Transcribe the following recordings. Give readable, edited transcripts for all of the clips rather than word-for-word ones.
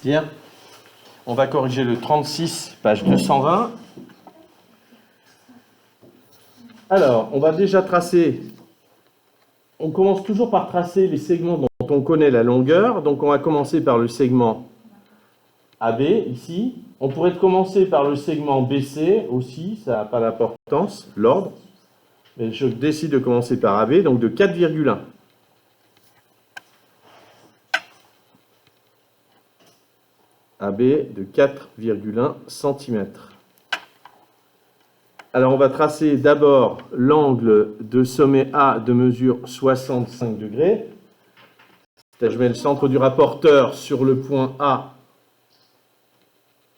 Bien. On va corriger le 36, page 220. Alors, on va déjà tracer. On commence toujours par tracer les segments dont on connaît la longueur. Donc, on va commencer par le segment AB, ici. On pourrait commencer par le segment BC aussi, ça n'a pas d'importance, l'ordre. Mais je décide de commencer par AB, donc de 4,1. AB de 4,1 cm. Alors, on va tracer d'abord l'angle de sommet A de mesure 65 degrés. Je mets le centre du rapporteur sur le point A.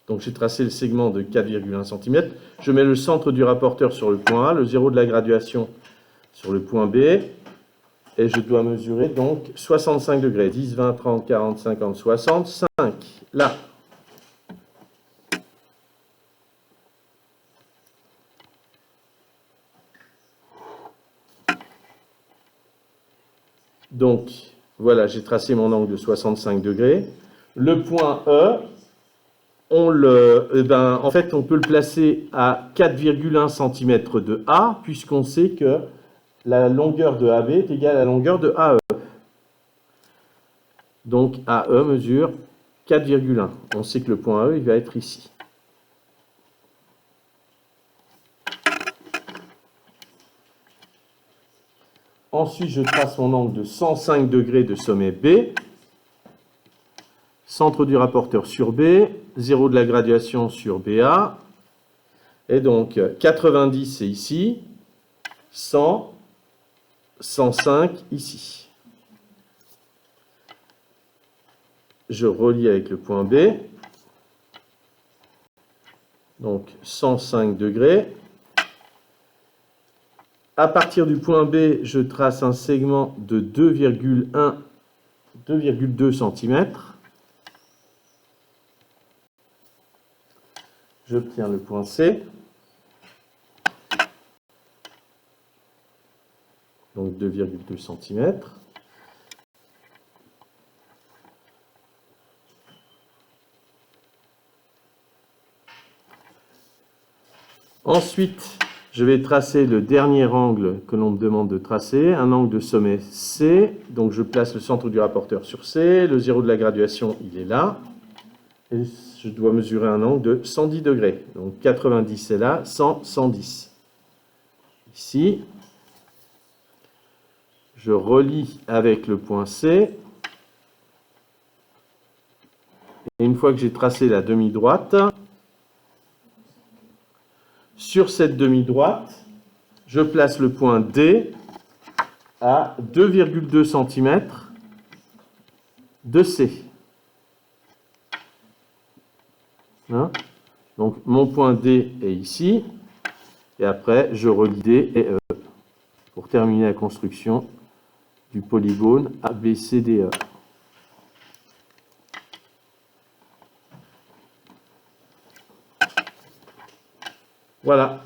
Donc, j'ai tracé le segment de 4,1 cm. Je mets le centre du rapporteur sur le point A, le zéro de la graduation sur le point B. Et je dois mesurer donc 65 degrés. 10, 20, 30, 40, 50, 60, 5. Là. Donc, voilà, j'ai tracé mon angle de 65 degrés. Le point E, en fait, on peut le placer à 4,1 cm de A, puisqu'on sait que la longueur de AB est égale à la longueur de AE. Donc, AE mesure 4,1. On sait que le point E, il va être ici. Ensuite, je trace mon angle de 105 degrés de sommet B. Centre du rapporteur sur B, zéro de la graduation sur BA. Et donc, 90, c'est ici. 100, 105, ici. Je relie avec le point B. Donc, 105 degrés. À partir du point B, je trace un segment de 2,1, 2,2 cm. J'obtiens le point C. Donc 2,2 cm. Ensuite, je vais tracer le dernier angle que l'on me demande de tracer, un angle de sommet C. Donc je place le centre du rapporteur sur C, le zéro de la graduation, il est là. Et je dois mesurer un angle de 110 degrés. Donc 90 c'est là, 100, 110. Ici, je relie avec le point C. Et une fois que j'ai tracé la demi-droite, sur cette demi-droite, je place le point D à 2,2 cm de C. Hein? Donc mon point D est ici. Et après, je relie D et E pour terminer la construction du polygone ABCDE. Voilà.